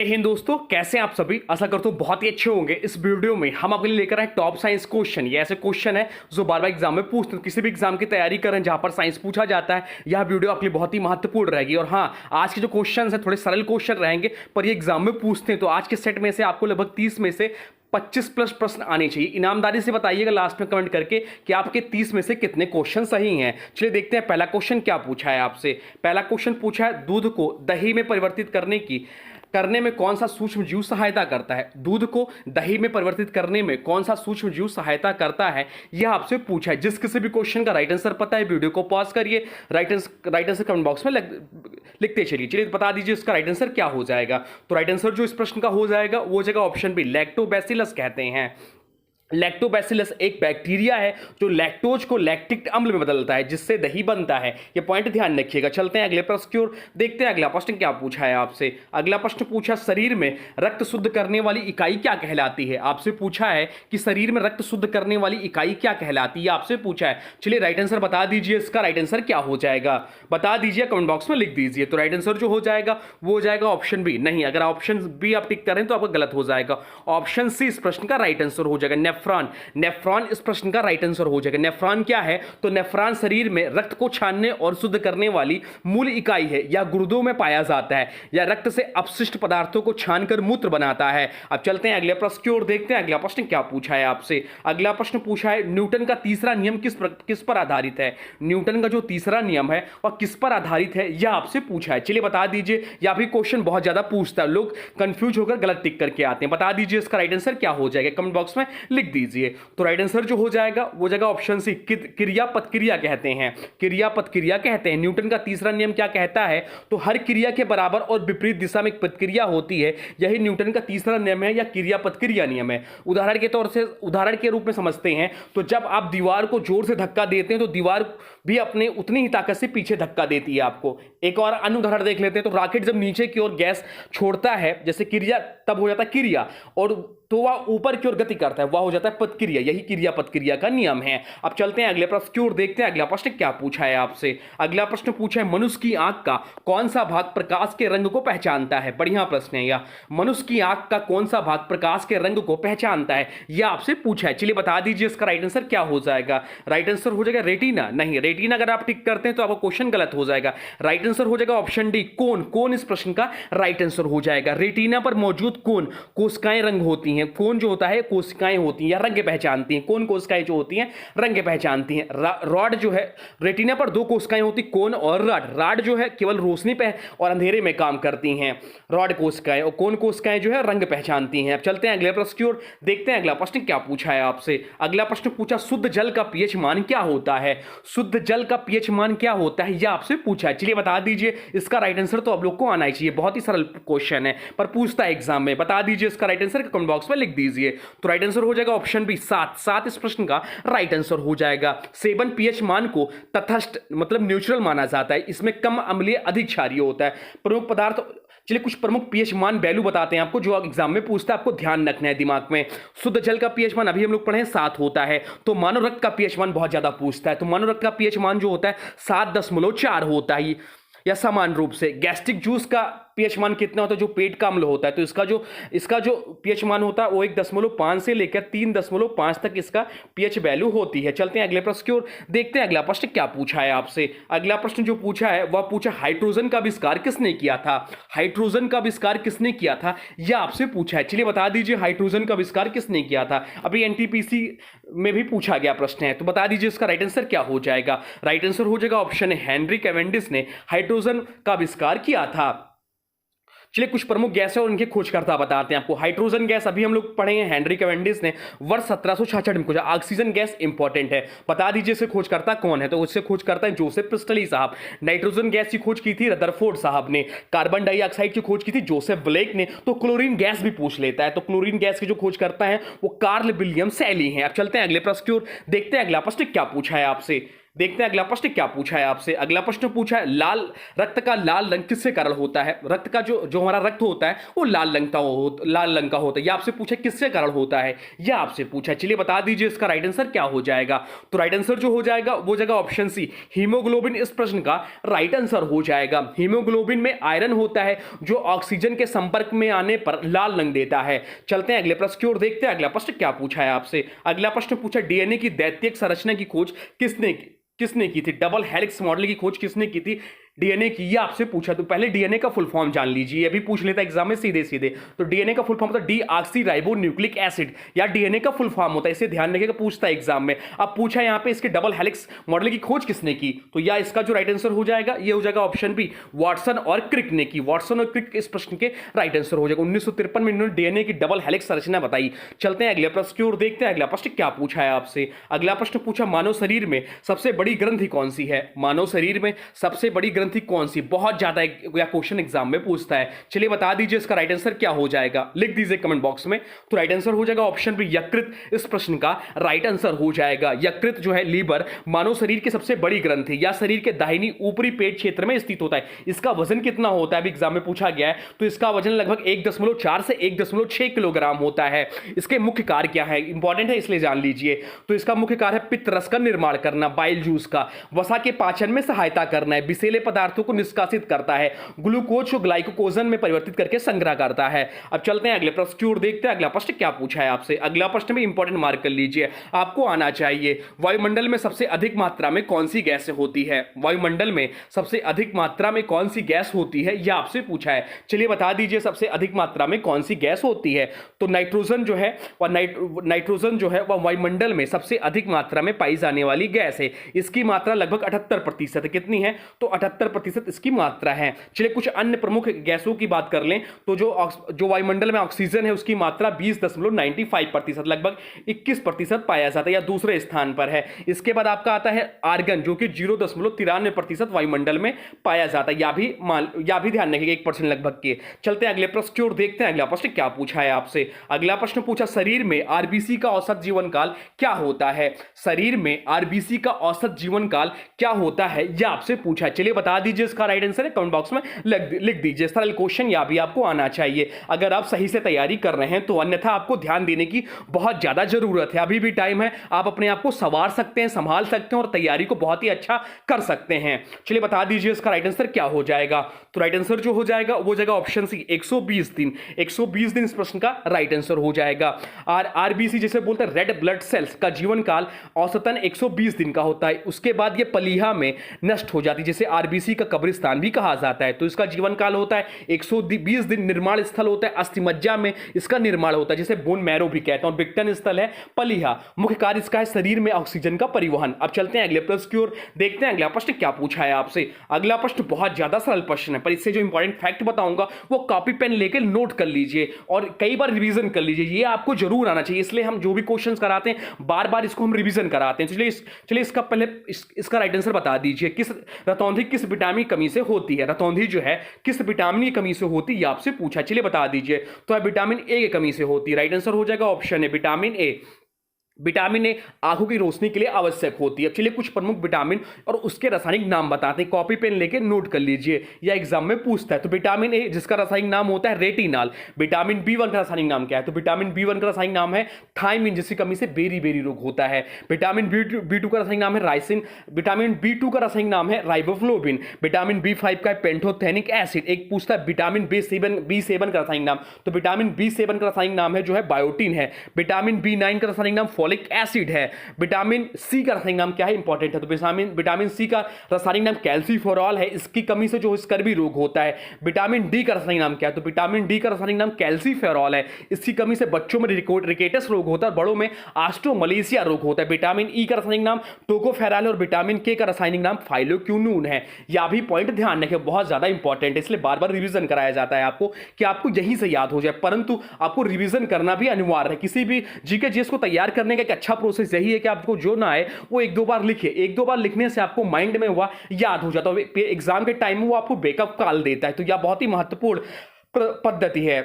हिंद दोस्तों, कैसे हैं आप सभी। आशा करता हूँ बहुत ही अच्छे होंगे। इस वीडियो में हम आपके लिए लेकर आए टॉप साइंस क्वेश्चन। ये ऐसे क्वेश्चन है जो बार बार एग्जाम में पूछते हैं। किसी भी एग्जाम की तैयारी करें जहां पर साइंस पूछा जाता है, यह वीडियो आपके लिए बहुत ही महत्वपूर्ण रहेगी। और हाँ, आज के जो क्वेश्चन है थोड़े सरल क्वेश्चन रहेंगे, पर ये एग्जाम में पूछते हैं। तो आज के सेट में से आपको लगभग 30 में से 25 प्लस प्रश्न आने चाहिए। ईमानदारी से बताइएगा लास्ट में कमेंट करके कि आपके 30 में से कितने क्वेश्चन सही हैं। चलिए देखते हैं पहला क्वेश्चन क्या पूछा है आपसे। पहला क्वेश्चन पूछा है, दूध को दही में परिवर्तित करने में कौन सा सूक्ष्म जीव सहायता करता है। दूध को दही में परिवर्तित करने में कौन सा सूक्ष्म जीव सहायता करता है, यह आपसे पूछा है। जिस किसी भी क्वेश्चन का राइट आंसर पता है, वीडियो को पॉज करिए, राइट आंसर कमेंट बॉक्स में लिखते चलिए। चलिए बता दीजिए इसका राइट आंसर क्या हो जाएगा। तो राइट आंसर जो इस प्रश्न का हो जाएगा वो जगह ऑप्शन बी, लैक्टोबैसिलस कहते हैं। लैक्टोबैसिलस एक बैक्टीरिया है जो लैक्टोज को लैक्टिक अम्ल में बदलता है, जिससे दही बनता है। ये पॉइंट ध्यान रखिएगा। चलते हैं अगले प्रश्न की ओर, देखते हैं अगला प्रश्न क्या पूछा है आपसे। अगला प्रश्न पूछा, शरीर में रक्त शुद्ध करने वाली इकाई क्या कहलाती है। आपसे पूछा है कि शरीर में रक्त शुद्ध करने वाली इकाई क्या कहलाती है, आपसे पूछा है। चलिए राइट आंसर बता दीजिए, इसका राइट आंसर क्या हो जाएगा, बता दीजिए, कमेंट बॉक्स में लिख दीजिए। तो राइट आंसर जो हो जाएगा वो हो जाएगा ऑप्शन बी। नहीं, अगर ऑप्शन बी आप टिक करें तो आपका गलत हो जाएगा। ऑप्शन सी इस प्रश्न का राइट आंसर हो जाएगा, नेफ्रॉन। नेफ्रॉन इस प्रश्न का राइट आंसर हो जाएगा। नेफ्रॉन क्या है, तो नेफ्रॉन शरीर में रक्त को छानने और शुद्ध करने वाली मूल इकाई है। या गुर्दों में पाया जाता है, या रक्त से अपशिष्ट पदार्थों को छानकर मूत्र बनाता है। अब चलते हैं अगले प्रश्न की ओर, देखते हैं अगला प्रश्न क्या पूछा है आपसे। अगला प्रश्न पूछा है, न्यूटन का तीसरा नियम किस पर आधारित है। न्यूटन का जो तीसरा नियम है वह किस पर आधारित है, यह आपसे पूछा है। चलिए बता दीजिए। या भी क्वेश्चन बहुत ज्यादा पूछता है, लोग कंफ्यूज होकर गलत टिक करके आते हैं। बता दीजिए इसका राइट आंसर क्या हो जाएगा, कमेंट बॉक्स में लिख दीजिए। तो राइट आंसर जो हो जाएगा वो जगह ऑप्शन सी, क्रिया पदक्रिया कहते हैं। क्रिया पदक्रिया कहते हैं। न्यूटन का तीसरा नियम क्या कहता है, तो हर क्रिया के बराबर और विपरीत दिशा में एक प्रतिक्रिया होती है। यही न्यूटन का तीसरा नियम है, या क्रिया पदक्रिया नियम है। उदाहरण के तौर से, उदाहरण के रूप में समझते हैं तो जब आप दीवार को जोर से धक्का देते हैं तो दीवार भी अपने उतनी ही ताकत से पीछे धक्का देती है आपको। एक और अन्य उदाहरण देख लेते हैं। तो रॉकेट जब नीचे की ओर गैस छोड़ता है, जैसे क्रिया, तब हो जाता है क्रिया, और तो वह ऊपर की ओर गति करता है, वह हो जाता है पदक्रिया। यही क्रिया पदक्रिया का नियम है। अब चलते हैं अगले प्रश्न की ओर, देखते हैं अगला प्रश्न क्या पूछा है आपसे। अगला प्रश्न पूछा है, मनुष्य की आंख का कौन सा भाग प्रकाश के रंग को पहचानता है। बढ़िया प्रश्न है यह। मनुष्य की आंख का कौन सा भाग प्रकाश के रंग को पहचानता है, यह आपसे पूछा है। चलिए बता दीजिए इसका राइट आंसर क्या हो जाएगा। राइट आंसर हो जाएगा रेटिना। नहीं, रेटिना अगर आप टिक करते हैं तो आपका क्वेश्चन गलत हो जाएगा। राइट आंसर हो जाएगा ऑप्शन डी, कोन। कोन इस प्रश्न का राइट आंसर हो जाएगा। रेटिना पर मौजूद कोन कोशिकाएं रंग होती हैं। कोन जो होता है कोशिकाएं होती हैं या रंग पहचानती हैं। कोन कोशिकाएं जो होती हैं रंग पहचानती हैं। रॉड जो है, रेटिना पर दो कोशिकाएं होती, कोन और रॉड। रॉड जो है केवल रोशनी पे और अंधेरे में काम करती हैं, रॉड कोशिकाएं, और कोन कोशिकाएं जो है रंग पहचानती हैं। अब चलते हैं अगले प्रश्न की ओर, देखते हैं अगला प्रश्न क्या पूछा है आपसे। अगला प्रश्न पूछा, शुद्ध जल का पीएच मान क्या होता है। शुद्ध जल का पीएच मान क्या होता है, यह आपसे पूछा है। चलिए बता दीजिए इसका राइट आंसर तो आप लोग को आना ही चाहिए। बहुत ही सरल क्वेश्चन है पर पूछता है एग्जाम में। बता दीजिए इसका राइट आंसर कमेंट बॉक्स में लिख दीजिए। तो राइट आंसर हो जाएगा ऑप्शन बी, 7। 7 इस प्रश्न का राइट आंसर हो जाएगा। 7 पीएच मान को तटस्थ मतलब न्यूट्रल माना जाता है। इसमें कम अम्लीय अधिक क्षारीय होता है। प्रमुख पदार्थ, चलिए कुछ प्रमुख पीएच मान वैल्यू बताते हैं आपको, जो एग्जाम में पूछता है, आपको ध्यान रखना है दिमाग में। शुद्ध जल का पीएच मान अभी हम लोग पढ़े 7 होता है। तो मानव रक्त का पीएच मान बहुत ज्यादा पूछता है। तो मानव रक्त का पीएच मान जो होता है 7.4 होता है। या समान रूप से गैस्ट्रिक जूस का पीएच मान कितना होता है, जो पेट का अम्ल होता है, तो इसका जो पीएच मान होता है वो 1.5 से लेकर 3.5 तक इसका पीएच वैल्यू होती है। चलते हैं अगले प्रश्न की ओर, देखते हैं अगला प्रश्न क्या पूछा है आपसे। अगला प्रश्न जो पूछा है वह पूछा, हाइड्रोजन का आविष्कार किसने किया था। हाइड्रोजन का आविष्कार किसने किया था, यह आपसे पूछा है। चलिए बता दीजिए हाइड्रोजन का आविष्कार किसने किया था। अभी एनटीपीसी में भी पूछा गया प्रश्न है। तो बता दीजिए इसका राइट आंसर क्या हो जाएगा। राइट आंसर हो जाएगा ऑप्शन है, हेनरी कैवेंडिश ने हाइड्रोजन का आविष्कार किया था। चलिए कुछ प्रमुख गैस है और उनके खोजकर्ता बताते हैं आपको। हाइड्रोजन गैस अभी हम लोग पढ़े हैं, हेनरी कैवेंडिश ने वर्ष 1766 में खोजा। ऑक्सीजन गैस इंपॉर्टेंट है, बता दीजिए इससे खोजकर्ता कौन है। तो उससे खोजकर्ता है जोसेफ प्रिस्टली साहब। नाइट्रोजन गैस की खोज की थी रदरफोर्ड साहब ने। कार्बन डाइऑक्साइड की खोज की थी जोसेफ ब्लेक ने। तो क्लोरीन गैस भी पूछ लेता है। तो क्लोरीन गैस के जो खोज करता है वो कार्ल विलियम सैली हैं। अब चलते हैं अगले प्रश्न की ओर, देखते हैं अगला प्रश्न क्या पूछा है आपसे। देखते हैं अगला प्रश्न क्या पूछा है आपसे। अगला प्रश्न पूछा है लाल रक्त का लाल रंग किससे कारण होता है। रक्त का जो जो हमारा रक्त होता है वो लाल रंग का होता है। यह आपसे पूछा किससे कारण होता है, यह आपसे पूछा। चलिए बता दीजिए इसका राइट आंसर क्या हो जाएगा। तो राइट आंसर जो हो जाएगा वो जगह ऑप्शन सी हीमोग्लोबिन इस प्रश्न का राइट आंसर हो जाएगा। हीमोग्लोबिन में आयरन होता है जो ऑक्सीजन के संपर्क में आने पर लाल रंग देता है। चलते हैं अगले प्रश्न की ओर, देखते हैं अगला प्रश्न क्या पूछा है आपसे। अगला प्रश्न पूछा डीएनए की दैत्यिक संरचना की खोज किसने की थी। डबल हेलिक्स मॉडल की खोज किसने की थी डीएनए की, ये आपसे पूछा। तो पहले डीएनए का फुल फॉर्म जान लीजिए, ये भी पूछ लेता एग्जाम में सीधे सीधे। तो डीएनए का फुल फॉर्म होता है डीऑक्सी राइबो न्यूक्लिक एसिड, या डीएनए का फुल फॉर्म होता है, इसे ध्यान रखिएगा, पूछता है एग्जाम में। अब पूछा यहां पे इसके डबल हेलिक्स मॉडल की खोज किसने की, तो या इसका जो राइट आंसर हो जाएगा ये हो जाएगा ऑप्शन बी वाटसन और क्रिक ने की। वाटसन और क्रिक इस प्रश्न के राइट आंसर हो जाएगा। 1953 में इन्होंने डीएनए की डबल हेलिक्स संरचना बताई। चलते हैं अगले प्रश्न की ओर, देखते हैं अगला प्रश्न क्या पूछा है आपसे। अगला प्रश्न पूछा मानव शरीर में सबसे बड़ी ग्रंथि कौन सी है। मानव शरीर में सबसे बड़ी ग्रंथि कौन सी, बहुत ज्यादा या क्वेश्चन एग्जाम में पूछता है। चलिए बता दीजिए इसका राइट आंसर क्या हो जाएगा, लिख दीजिए कमेंट बॉक्स में। तो राइट आंसर हो जाएगा ऑप्शन बी यकृत, इस प्रश्न का राइट आंसर हो जाएगा। यकृत जो है लीवर मानव शरीर की सबसे बड़ी ग्रंथि या शरीर के दाहिनी ऊपरी पेट क्षेत्र में स्थित होता है। इसका वजन कितना होता है अभी एग्जाम में पूछा गया है, तो इसका वजन लगभग 1.4 से 1.6 किलोग्राम होता है। इसके मुख्य कार्य क्या है, इंपॉर्टेंट है इसलिए जान लीजिए। तो इसका मुख्य कार्य है पित्त रस का निर्माण करना, बाइल जूस का, वसा के पाचन में सहायता करना है, विषैले पदार्थों को निष्कासित करता है, ग्लूकोज को ग्लाइकोजन में परिवर्तित करके संग्रह करता है। अब चलते हैं अगले प्रश्न की ओर, देखते हैं अगला प्रश्न क्या पूछा है आपसे। अगला प्रश्न में इंपॉर्टेंट मार्क कर लीजिए, आपको आना चाहिए वायुमंडल में सबसे अधिक मात्रा में कौन सी गैस होती है। वायुमंडल में सबसे अधिक मात्रा में कौन सी गैस होती है यह आपसे पूछा है। चलिए बता दीजिए सबसे अधिक मात्रा में कौन सी गैस होती है। तो नाइट्रोजन जो है वह वायुमंडल में सबसे अधिक मात्रा में पाई जाने वाली गैस है। इसकी मात्रा लगभग 78% कितनी है, तो 78% इसकी मात्रा है। चलिए कुछ अन्य प्रमुख गैसों की बात कर लें तो जो वायुमंडल में ऑक्सीजन है उसकी मात्रा 20.95%, लगभग 21% पाया जाता है या दूसरे स्थान पर है। इसके बाद आपका आता है आर्गन जो कि 0.93% वायुमंडल में पाया जाता है, या भी ध्यान रखिएगा 1% लगभग के। चलते हैं अगले प्रश्न की ओर, देखते हैं अगला प्रश्न क्या पूछा है आपसे। अगला प्रश्न पूछा शरीर में आरबीसी का औसत जीवन काल क्या होता है। शरीर में आरबीसी का औसत जीवन काल क्या होता है यह आपसे पूछा है। चलिए बता दीजिए इसका राइट आंसर है, कमेंट बॉक्स में लिख दीजिए। सरल क्वेश्चन या भी आपको आना चाहिए अगर आप सही से तैयारी कर रहे हैं, तो अन्यथा आपको ध्यान देने की बहुत ज्यादा जरूरत है। अभी भी टाइम है, आप अपने आप को संवार सकते हैं, संभाल सकते हैं और तैयारी को बहुत ही अच्छा कर सकते हैं। चलिए बता दीजिए इसका राइट आंसर क्या हो जाएगा। तो राइट आंसर जो हो जाएगा वो जाएगा ऑप्शन सी 120 दिन। 120 दिन इस प्रश्न का राइट आंसर हो जाएगा। आरबीसी जैसे बोलते हैं रेड ब्लड सेल्स का जीवन काल औसतन 120 दिन का होता है। उसके बाद ये पलीहा में नष्ट हो जाती है, जिसे आरबीसी का कब्रिस्तान भी कहा जाता है। तो इसका जीवन काल होता है 120 दिन। निर्माण स्थल होता है अस्थिमज्जा में इसका निर्माण होता है, जिसे बोन मैरो भी कहते हैं, और विघटन स्थल है पलीहा। मुख्य कार्य इसका है शरीर में ऑक्सीजन का परिवहन। अब चलते हैं अगले प्रश्न की ओर, देखते हैं अगला प्रश्न क्या पूछा है आपसे। अगला प्रश्न बहुत ज्यादा सरल प्रश्न है, पर इससे जो इंपॉर्टेंट फैक्ट बताऊंगा वो कॉपी पेन लेकर नोट कर लीजिए और कई बार रिवीजन कर लीजिए। ये आपको जरूर आना चाहिए, इसलिए हम जो भी क्वेश्चंस कराते हैं बार बार इसको हम रिवीजन कराते हैं। चलिए इसका पहले इसका राइट आंसर बता दीजिए। रतौंधी किस विटामिन की कमी से होती है। रतौंधी जो है किस विटामिन की कमी से होती है आपसे पूछा। चलिए बता दीजिए। तो विटामिन ए की कमी से होती है। राइट आंसर हो जाएगा ऑप्शन है विटामिन ए। विटामिन ए आंखों की रोशनी के लिए आवश्यक होती है। चलिए कुछ प्रमुख विटामिन और उसके रासायनिक नाम बताते हैं, कॉपी पेन लेके नोट कर लीजिए, या एग्जाम में पूछता है। तो विटामिन ए जिसका रासायनिक नाम होता है रेटिनॉल। विटामिन बी1 का रासायनिक नाम क्या है, तो विटामिन बी1 का रासायनिक नाम है थायमिन, जिसकी कमी से बेरी रोग होता है। विटामिन बी2 का रासायनिक नाम है राइसिन। विटामिन बी2 का रासायनिक नाम है राइबोफ्लोविन। विटामिन बी5 का पेंटोथेनिक एसिड। एक पूछता है विटामिन बी7 का रासायनिक नाम, तो विटामिन बी7 का रासायनिक नाम है जो है बायोटिन है। विटामिन बी9 का रासायनिक नाम फॉलिक एसिड है। विटामिन सी का रासायनिक नाम क्या है, इंपॉर्टेंट है, तो विटामिन सी का रासायनिक नाम कैल्सीफेरॉल है। इसकी कमी से जो स्कर्वी रोग होता है। विटामिन डी का रासायनिक नाम क्या है, तो विटामिन डी का रासायनिक नाम कैल्सीफेरॉल है। इसकी कमी से बच्चों में रिकेटस रोग होता है, बड़ों में ऑस्ट्रोमलेशिया रोग होता है। विटामिन ई का रासायनिक नाम टोकोफेरॉल और विटामिन के का रासायनिक नाम फाइलोक्विनोन है। यह भी पॉइंट ध्यान रखें, बहुत ज्यादा इंपॉर्टेंट है, इसलिए बार बार रिवीजन कराया जाता है आपको कि आपको यहीं से याद हो जाए, परंतु आपको रिवीजन करना भी अनिवार्य है। किसी भी जीके जीएस को तैयार करने का एक अच्छा प्रोसेस यही है कि आपको जो ना आए वो एक दो बार लिखिए। एक दो बार लिखने से आपको माइंड में हुआ याद हो जाता है, एग्जाम के टाइम में वो आपको बैकअप कॉल देता है। तो यह बहुत ही महत्वपूर्ण पद्धति है।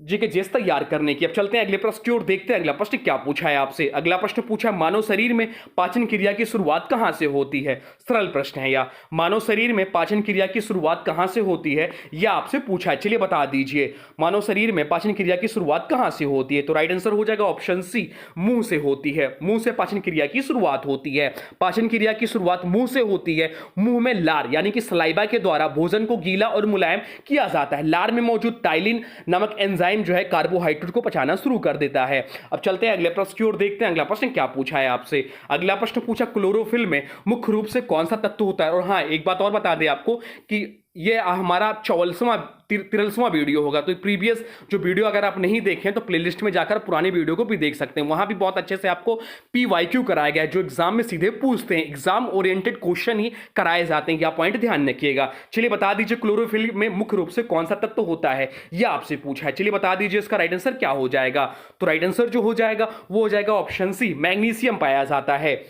जीके तैयार करने की। अब चलते हैं अगले प्रश्न की ओर, देखते हैं अगला प्रश्न क्या पूछा है आपसे। अगला प्रश्न पूछा, मानव शरीर में पाचन क्रिया की शुरुआत कहां से होती है? सरल प्रश्न है। या मानव शरीर में पाचन क्रिया की शुरुआत कहां से होती है, यह आपसे पूछा है। चलिए बता दीजिए, मानव शरीर में पाचन क्रिया की शुरुआत कहां से होती है? तो राइट आंसर हो जाएगा ऑप्शन सी, मुंह से होती है। मुंह से पाचन क्रिया की शुरुआत होती है। पाचन क्रिया की शुरुआत मुंह से होती है। मुंह में लार यानी कि सलाइवा के द्वारा भोजन को गीला और मुलायम किया जाता है। लार में मौजूद टाइलिन नामक एंजाइम जो है कार्बोहाइड्रेट को पचाना शुरू कर देता है। अब चलते हैं अगले प्रश्न की ओर, देखते हैं अगला प्रश्न क्या पूछा है आपसे। अगला प्रश्न पूछा, क्लोरोफिल में मुख्य रूप से कौन सा तत्व होता है? और हाँ, एक बात और बता दें आपको कि ये हमारा 43वां वीडियो होगा, तो प्रीवियस जो वीडियो अगर आप नहीं देखें तो प्लेलिस्ट में जाकर पुरानी वीडियो को भी देख सकते हैं। वहां भी बहुत अच्छे से आपको PYQ कराया गया है, जो एग्जाम में सीधे पूछते हैं, एग्जाम ओरिएंटेड क्वेश्चन ही कराए जाते हैं। यह पॉइंट ध्यान रखिएगा। चलिए बता दीजिए, क्लोरोफिल में मुख्य रूप से कौन सा तत्व होता है, यह आपसे पूछा है। चलिए बता दीजिए इसका राइट आंसर क्या हो जाएगा? तो राइट आंसर जो हो जाएगा वो हो जाएगा ऑप्शन सी, मैग्नीशियम पाया जाता है।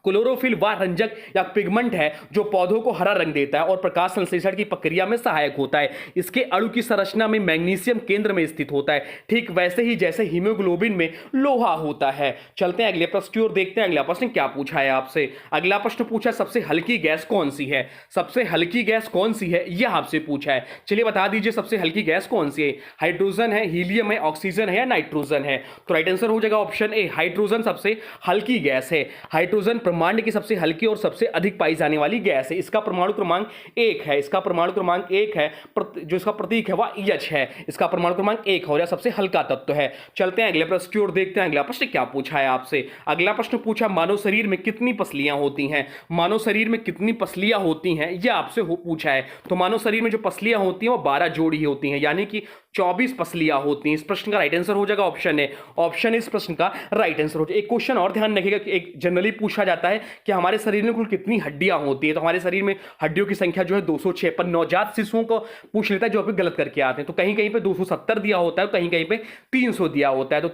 क्लोरोफिल वह रंजक या पिगमेंट है जो पौधों को हरा रंग देता है और प्रकाश संश्लेषण की प्रक्रिया में सहायक होता है। इसके अणु की संरचना में मैग्नीशियम केंद्र में स्थित होता है, ठीक वैसे ही जैसे हीमोग्लोबिन में लोहा होता है। चलते हैं अगले प्रश्न की ओर, देखते हैं अगला प्रश्न क्या पूछा है आपसे। अगला प्रश्न पूछा, सबसे हल्की गैस कौन सी है? सबसे हल्की गैस कौन सी है, यह आपसे पूछा है। चलिए बता दीजिए, सबसे हल्की गैस कौन सी है? हाइड्रोजन है, हीलियम है, ऑक्सीजन है या नाइट्रोजन है? तो राइट आंसर हो जाएगा ऑप्शन ए, हाइड्रोजन सबसे हल्की गैस है। हाइड्रोजन ब्रह्मांड की सबसे हल्की और सबसे अधिक पाई जाने वाली गैस है। इसका परमाणु क्रमांक 1 है। इसका परमाणु क्रमांक 1 है। जो इसका प्रतीक है वह EH है। इसका परमाणु क्रमांक 1 है और यह सबसे हल्का तत्व है। चलते हैं अगले प्रश्न की ओर, देखते हैं अगला प्रश्न क्या पूछा है आपसे। अगला प्रश्न पूछा, मानव शरीर में कितनी पसलियां होती हैं? मानव शरीर में कितनी पसलियां होती हैं, यह आपसे पूछा है। तो मानव शरीर में जो पसलियां होती हैं वो 12 जोड़ी होती हैं, यानी कि 24 पसलियां होती हैं। इस प्रश्न का राइट आंसर हो जाएगा ऑप्शन ए। ऑप्शन इस प्रश्न का राइट आंसर हो जाएगा। एक क्वेश्चन और ध्यान रखिएगा कि एक जनरली पूछा जाता है कि हमारे शरीर में कुल कितनी हड्डियां होती है। तो हमारे शरीर में हड्डियों की संख्या जो है 206, पर नवजात शिशुओं को पूछ लेता है जो आप गलत करके आते हैं। तो कहीं कहीं पे 270 दिया होता है, कहीं कहीं पे 300 दिया होता है। तो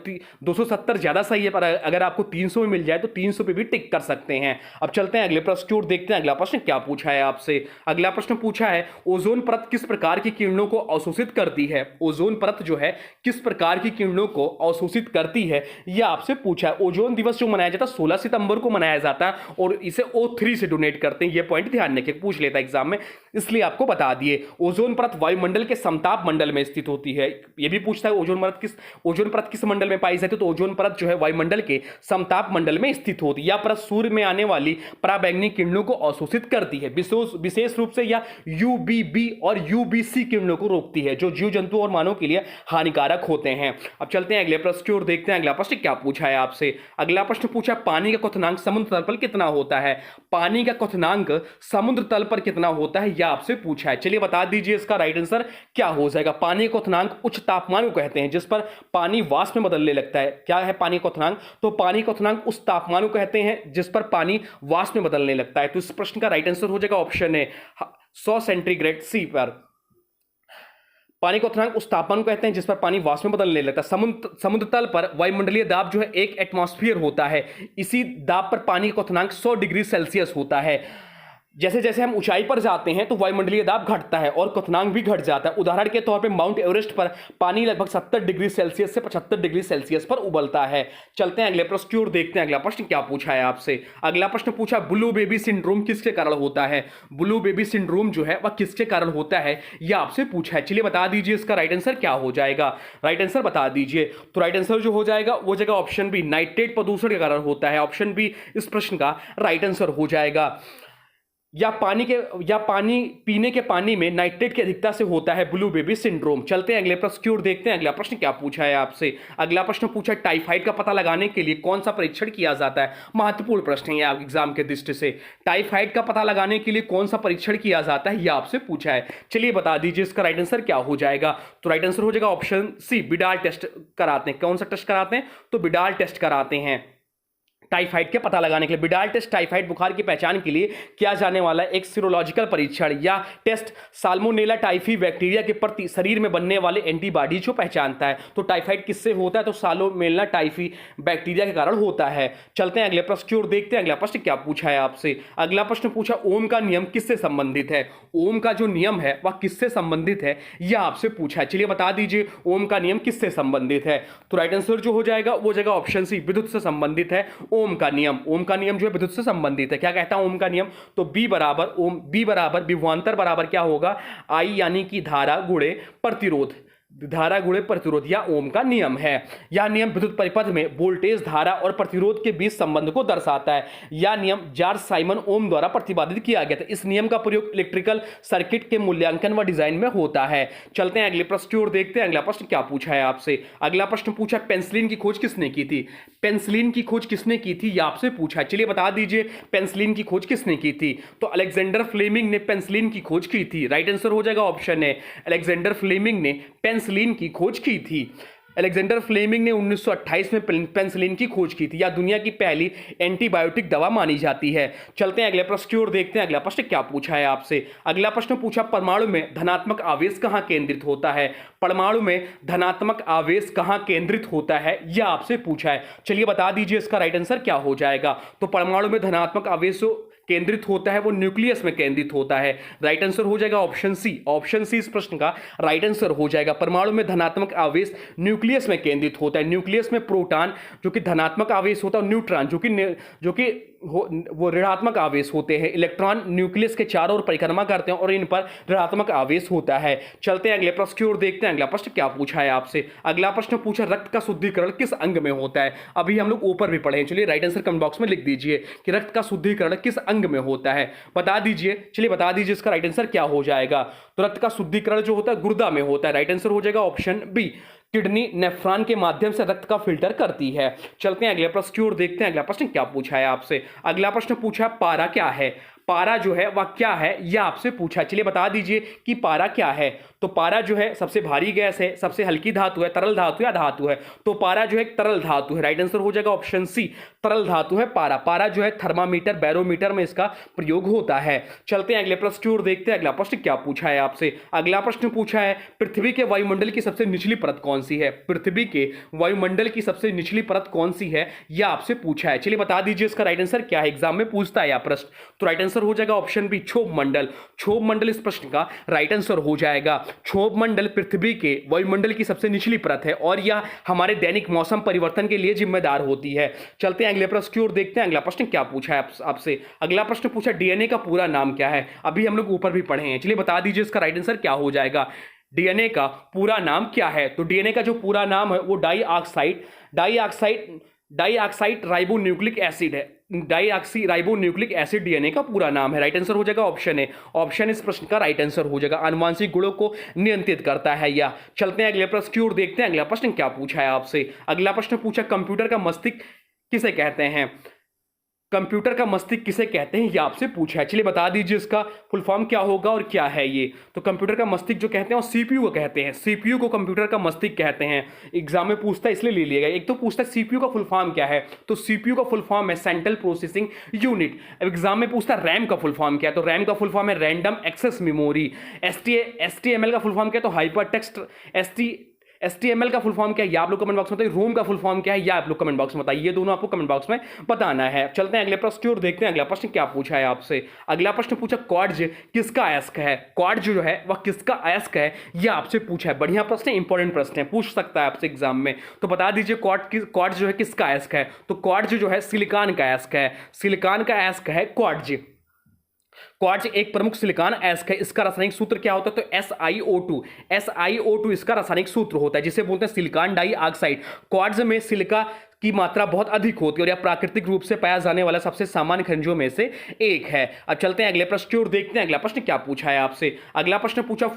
270 ज्यादा सही है, पर अगर आपको 300 में मिल जाए तो 300 पे भी टिक कर सकते हैं। अब चलते हैं अगले प्रश्न की ओर, देखते हैं अगला प्रश्न क्या पूछा है आपसे। अगला प्रश्न पूछा है, ओजोन परत किस प्रकार की किरणों को अवशोषित करती है? ओजोन परत जो है किस प्रकार की किरणों को अवशोषित करती है, यह आपसे पूछा है। ओजोन दिवस जो मनाया जाता है 16 सितंबर को मनाया जाता है और इसे O3 से डोनेट करते हैं। यह पॉइंट ध्यान रखिए, पूछ लेता है एग्जाम में, इसलिए आपको बता दिए। ओजोन परत वायुमंडल के समताप मंडल में स्थित होती है। यह भी पूछता है ओजोन परत किस मंडल में पाई जाती है? तो ओजोन परत जो है वायुमंडल के समताप मंडल में स्थित होती है। यह परत सूर्य में आने वाली पराबैंगनी किरणों को अवशोषित करती है। विशेष रूप से यह UVB और UVC किरणों को रोकती है, जो जीव जंतु और मानव के लिए हानिकारक होते हैं। अब चलते हैं अगले प्रश्न की ओर, देखते हैं अगला प्रश्न क्या पूछा है आपसे। अगला प्रश्न पूछा, पानी का क्वथनांक समुद्र तल पर कितना होता है? पानी का क्वथनांक समुद्र तल पर कितना होता है, यह आपसे पूछा है। चलिए बता दीजिए इसका राइट आंसर क्या हो जाएगा। पानी का क्वथनांक उच्च तापमान को कहते हैं जिस पर पानी वाष्प में बदलने लगता है। क्या है पानी का क्वथनांक? तो पानी का क्वथनांक उस तापमान को कहते हैं जिस पर पानी वाष्प में बदलने लगता है। तो इस प्रश्न का राइट आंसर हो जाएगा ऑप्शन ए, 100 सेंटीग्रेड C पर। पानी का क्वथनांक उस तापमान को कहते हैं जिस पर पानी वाष्प में बदलने लगता है। समुद्र तल पर वायुमंडलीय दाब जो है 1 एटमॉस्फेयर होता है। इसी दाब पर पानी का क्वथनांक 100 डिग्री सेल्सियस होता है। जैसे जैसे हम ऊंचाई पर जाते हैं तो वायुमंडलीय दाब घटता है और क्वथनांक भी घट जाता है। उदाहरण के तौर पे माउंट एवरेस्ट पर पानी लगभग 70 डिग्री सेल्सियस से 75 डिग्री सेल्सियस पर उबलता है। चलते हैं अगले प्रश्न की ओर, देखते हैं अगला प्रश्न क्या पूछा है आपसे। अगला प्रश्न पूछा, ब्लू बेबी सिंड्रोम किसके कारण होता है? ब्लू बेबी सिंड्रोम जो है वह किसके कारण होता है, यह आपसे पूछा है। चलिए बता दीजिए इसका राइट आंसर क्या हो जाएगा। राइट आंसर बता दीजिए। तो राइट आंसर जो हो जाएगा वो जगह ऑप्शन बी, नाइट्रेट प्रदूषण के कारण होता है। ऑप्शन बी इस प्रश्न का राइट आंसर हो जाएगा। या पानी पीने के पानी में नाइट्रेट की अधिकता से होता है ब्लू बेबी सिंड्रोम। चलते हैं अगले प्रश्न की ओर, देखते हैं अगला प्रश्न क्या पूछा है आपसे। अगला प्रश्न पूछा, टाइफाइड का पता लगाने के लिए कौन सा परीक्षण किया जाता है? महत्वपूर्ण प्रश्न है यह एग्जाम के दृष्टि से। टाइफाइड का पता लगाने के लिए कौन सा परीक्षण किया जाता है, यह आपसे पूछा है। चलिए बता दीजिए इसका राइट आंसर क्या हो जाएगा। तो राइट आंसर हो जाएगा ऑप्शन सी, बिडाल टेस्ट कराते हैं। कौन सा टेस्ट कराते हैं? तो बिडाल टेस्ट कराते हैं। टाइफाइड के पता लगाने के लिए। विडाल टेस्ट टाइफाइड बुखार की पहचान के लिए किया जाने वाला एक सीरोलॉजिकल परीक्षण या टेस्ट साल्मोनेला टाइफी बैक्टीरिया के प्रति शरीर में बनने वाले एंटीबॉडी जो पहचानता है। तो टाइफाइड किससे होता है? तो साल्मोनेला टाइफी बैक्टीरिया के कारण होता है। चलते हैं अगले प्रश्न की ओर, देखते हैं अगला प्रश्न क्या पूछा है आपसे। अगला प्रश्न पूछा ओम का नियम किससे संबंधित है? ओम का जो नियम है वह किससे संबंधित है, यह आपसे पूछा है। चलिए बता दीजिए ओम का नियम किससे संबंधित है। तो राइट आंसर जो हो जाएगा वो जाएगा ऑप्शन सी, विद्युत से संबंधित है ओम का नियम। ओम का नियम जो है विद्युत से संबंधित है। क्या कहता है ओम का नियम? तो बी बराबर ओम, बी बराबर विभवांतर बराबर क्या होगा? आई यानी कि धारा गुणे प्रतिरोध, धारा गुणे प्रतिरोध, या ओम का नियम है। यह नियम विद्युत परिपथ में वोल्टेज, धारा और प्रतिरोध के बीच संबंध को दर्शाता है। यह नियम जॉर्ज साइमन ओम द्वारा प्रतिपादित किया गया था। इस नियम का प्रयोग इलेक्ट्रिकल सर्किट के मूल्यांकन व डिजाइन में होता है। चलते हैं अगले प्रश्न की ओर, देखते हैं अगला प्रश्न क्या पूछा है आपसे। अगला प्रश्न पूछा पेनिसिलिन की खोज किसने की थी? पेनिसिलिन की खोज किसने की थी, यह आपसे पूछा है। चलिए बता दीजिए पेनिसिलिन की खोज किसने की थी। तो अलेक्जेंडर फ्लेमिंग ने पेनिसिलिन की खोज की थी। राइट आंसर हो जाएगा ऑप्शन है, अलेक्जेंडर फ्लेमिंग ने पेनिसिलिन की खोज की थी। अलेक्जेंडर फ्लेमिंग ने 1928 में पेनिसिलिन की खोज की थी। यह दुनिया की पहली एंटीबायोटिक दवा मानी जाती है। चलते हैं अगले प्रश्न की ओर, देखते हैं अगला प्रश्न क्या पूछा है आपसे। अगला प्रश्न पूछा परमाणु में धनात्मक आवेश कहां केंद्रित होता है? परमाणु में धनात्मक आवेश कहां केंद्रित होता है, यह आपसे पूछा है। चलिए बता दीजिए इसका राइट आंसर क्या हो जाएगा। तो परमाणु में धनात्मक आवेश केंद्रित होता है वो न्यूक्लियस में केंद्रित होता है। राइट आंसर हो जाएगा ऑप्शन सी, ऑप्शन सी इस प्रश्न का राइट आंसर हो जाएगा। परमाणु में धनात्मक आवेश न्यूक्लियस में केंद्रित होता है। न्यूक्लियस में प्रोटॉन जो कि धनात्मक आवेश होता है, न्यूट्रॉन जो कि वो ऋणात्मक आवेश होते हैं। इलेक्ट्रॉन न्यूक्लियस के चारों ओर परिक्रमा करते हैं और इन पर ऋणात्मक आवेश होता है। चलते हैं अगले प्रश्न की ओर, देखते हैं अगला प्रश्न क्या पूछा है आपसे। अगला प्रश्न पूछा रक्त का शुद्धिकरण किस अंग में होता है? अभी हम लोग ऊपर भी पढ़े हैं। चलिए राइट आंसर कमेंट बॉक्स में लिख दीजिए कि रक्त का शुद्धिकरण किस अंग में होता है, बता दीजिए। चलिए बता दीजिए इसका राइट आंसर क्या हो जाएगा। तो रक्त का शुद्धिकरण जो होता है गुर्दा में होता है। राइट आंसर हो जाएगा ऑप्शन बी, किडनी नेफ्रॉन के माध्यम से रक्त का फिल्टर करती है। चलते हैं अगले प्रश्न की ओर, देखते हैं अगला प्रश्न क्या पूछा है आपसे। अगला प्रश्न पूछा पारा क्या है? पारा जो है वह क्या है, यह आपसे पूछा। चलिए बता दीजिए कि पारा क्या है। तो पारा जो है सबसे भारी गैस है, सबसे हल्की धातु है, तरल धातु या धातु है। तो पारा जो है तरल धातु है। राइट आंसर हो जाएगा ऑप्शन सी, तरल धातु है पारा। पारा जो है थर्मामीटर, बैरोमीटर में इसका प्रयोग होता है। चलते हैं अगले प्रश्न की ओर, देखते हैं अगला प्रश्न क्या पूछा है आपसे। अगला प्रश्न पूछा है पृथ्वी के वायुमंडल की सबसे निचली परत कौन सी है? पृथ्वी के वायुमंडल की सबसे निचली परत कौन सी है, यह आपसे पूछा है। चलिए बता दीजिए इसका राइट आंसर क्या है, एग्जाम में पूछता है यह प्रश्न। तो राइट आंसर हो जाएगा ऑप्शन बी, क्षोभ मंडल। क्षोभ मंडल इस प्रश्न का राइट आंसर हो जाएगा। क्षोभ मंडल पृथ्वी के वायुमंडल की सबसे निचली परत है और यह हमारे दैनिक मौसम परिवर्तन के लिए जिम्मेदार होती है। चलते हैं अगले प्रश्न की ओर, देखते हैं अगला प्रश्न क्या पूछा है आपसे। अगला प्रश्न पूछा डीएनए का पूरा नाम क्या है? अभी हम लोग ऊपर भी पढ़े हैं। चलिए बता दीजिए इसका राइट आंसर क्या हो जाएगा। डीएनए का पूरा नाम क्या है? तो डीएनए का जो पूरा नाम है वो डाईऑक्साइड राइबोन्यूक्लिक एसिड है। डाईऑक्सी राइबोन्यूक्लिक एसिड डीएनए का पूरा नाम है। राइट आंसर हो जाएगा ऑप्शन है, ऑप्शन इस प्रश्न का राइट आंसर हो जाएगा। आनुवांशिक गुणों को नियंत्रित करता है यह। चलते हैं अगले प्रश्न की ओर, देखते हैं अगला प्रश्न क्या पूछा है आपसे। अगला प्रश्न पूछा कंप्यूटर का मस्तिष्क किसे कहते हैं? कंप्यूटर का मस्तिष्क किसे कहते हैं, ये आपसे पूछा है। चलिए बता दीजिए इसका फुल फॉर्म क्या होगा और क्या है ये। तो कंप्यूटर का मस्तिष्क जो कहते हैं वो सीपीयू को कहते हैं। सीपीयू को कंप्यूटर का मस्तिष्क कहते हैं। एग्जाम में पूछता है इसलिए ले लिएगा। एक तो पूछता है सीपीयू का फुल फॉर्म क्या है, तो सीपीयू का फुल फॉर्म है सेंट्रल प्रोसेसिंग यूनिट। एग्जाम में पूछता है रैम का फुल फॉर्म क्या है, तो रैम का फुल फॉर्म है रैंडम एक्सेस मेमोरी। एसटीएमएल का फुल फॉर्म क्या है, तो हाइपर टेक्स्ट एसटीएमएल का फुल फॉर्म क्या है, या आप लोग कमेंट बॉक्स में बताइए। रोम का फुल फॉर्म क्या है, या आप लोग कमेंट बॉक्स में बताइए। ये दोनों आपको कमेंट बॉक्स में बताना है। चलते हैं अगले प्रश्न की ओर, देखते हैं अगला प्रश्न क्या पूछा है आपसे। अगला प्रश्न पूछा क्वार्ट्ज किसका अयस्क है? क्वार्ट्ज जो है वह किसका अयस्क है, यह आपसे पूछा है। बढ़िया प्रश्न है, इंपॉर्टेंट प्रश्न है, पूछ सकता है आपसे एग्जाम में। तो बता दीजिए क्वार्ट्ज जो है किसका अयस्क है। तो क्वार्ट्ज जो है सिलिकॉन का अयस्क है। सिलिकॉन का अयस्क है क्वार्ट्ज। क्वार्ट्ज एक प्रमुख सिलिकॉन अयस्क है। इसका रासायनिक सूत्र क्या होता है, तो SiO2। SiO2 इसका रासायनिक सूत्र होता है, जिसे बोलते हैं सिलिकॉन डाइऑक्साइड। क्वार्ट्ज में सिलिका की मात्रा बहुत अधिक होती है और यह प्राकृतिक रूप से पाया जाने वाला सबसे सामान्य खनिजों में से एक है। अब चलते हैं अगले प्रश्न की ओर, देखते हैं अगला प्रश्न क्या पूछा है आपसे। अगला प्रश्न पूछा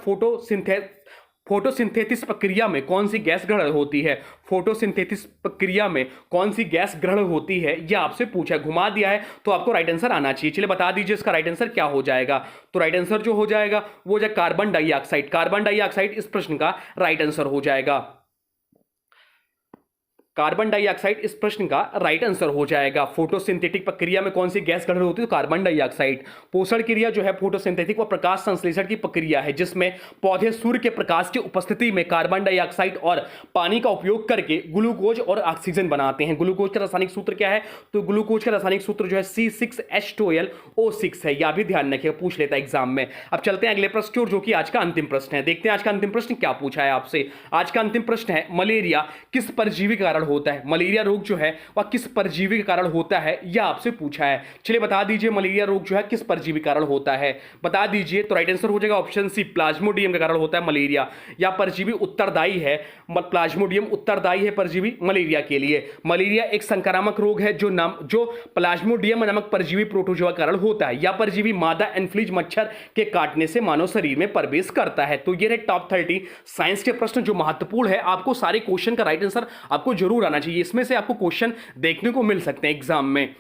फोटोसिंथेसिस प्रक्रिया में कौन सी गैस ग्रहण होती है? फोटोसिंथेसिस प्रक्रिया में कौन सी गैस ग्रहण होती है, यह आपसे पूछा है। घुमा दिया है तो आपको राइट आंसर आना चाहिए। चलिए बता दीजिए इसका राइट आंसर क्या हो जाएगा। तो राइट आंसर जो हो जाएगा वो जाए कार्बन डाइऑक्साइड। कार्बन डाइऑक्साइड इस प्रश्न का राइट आंसर हो जाएगा। कार्बन डाइऑक्साइड इस प्रश्न का राइट आंसर हो जाएगा। फोटोसिंथेटिक प्रक्रिया में कौन सी गैस गठन होती है? तो कार्बन डाइऑक्साइड। पोषण क्रिया जो है फोटोसिंथेटिक व प्रकाश संश्लेषण की प्रक्रिया है, जिसमें पौधे सूर्य के प्रकाश की उपस्थिति में कार्बन डाइऑक्साइड और पानी का उपयोग करके ग्लूकोज और ऑक्सीजन बनाते हैं। ग्लूकोज का रासायनिक सूत्र क्या है? तो ग्लूकोज का रासायनिक सूत्र जो है C6H12O6 है। यह भी ध्यान रखिए, पूछ लेता है एग्जाम में। अब चलते हैं अगले प्रश्न की ओर, जो कि आज का अंतिम प्रश्न है। देखते हैं आज का अंतिम प्रश्न क्या पूछा है आपसे। आज का अंतिम प्रश्न है, मलेरिया किस परजीवी के कारण होता है? मलेरिया रोग जो है वह किस परजीवी के कारण होता है, यह आपसे पूछा है। चलिए बता दीजिए, मलेरिया रोग जो है किस परजीवी के कारण होता है, बता दीजिए। तो राइट आंसर हो जाएगा ऑप्शन सी, प्लाज्मोडियम के कारण होता है मलेरिया। या परजीवी उत्तरदायी है, प्लाज्मोडियम उत्तरदायी है परजीवी मलेरिया के लिए। मलेरिया एक संक्रामक रोग है जो प्लाज्मोडियम नामक परजीवी प्रोटोजोआ के कारण होता है। या परजीवी मादा एनफ्लीज मच्छर के काटने से मानव शरीर में प्रवेश करता है। तो ये रहे टॉप 30 साइंस के प्रश्न जो महत्वपूर्ण है। आपको सारे क्वेश्चन का राइट आंसर आपको जरूर आना चाहिए। इसमें से आपको क्वेश्चन देखने को मिल सकते हैं एग्जाम में।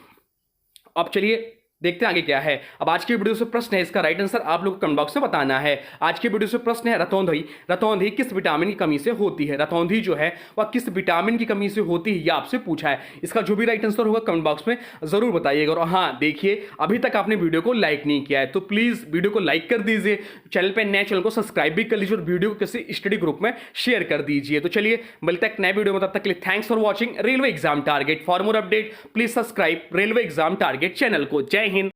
अब चलिए देखते हैं आगे क्या है। अब आज की वीडियो से प्रश्न है, इसका राइट आंसर आप लोग कमेंट बॉक्स में बताना है। आज की वीडियो से प्रश्न है, रतौंधी रतौंधी किस विटामिन की कमी से होती है? रतौंधी जो है वह किस विटामिन की कमी से होती है, यह आपसे पूछा है। इसका जो भी राइट आंसर होगा कमेंट बॉक्स में जरूर बताइएगा। और हाँ देखिए, अभी तक आपने वीडियो को लाइक नहीं किया है तो प्लीज वीडियो को लाइक कर दीजिए। चैनल पर नए चैनल को सब्सक्राइब भी कर लीजिए और वीडियो को किसी स्टडी ग्रुप में शेयर कर दीजिए। तो चलिए मिलते हैं एक नए वीडियो में, तब तक के लिए thanks for watching railway exam target. For more update please subscribe railway exam target channel को। जय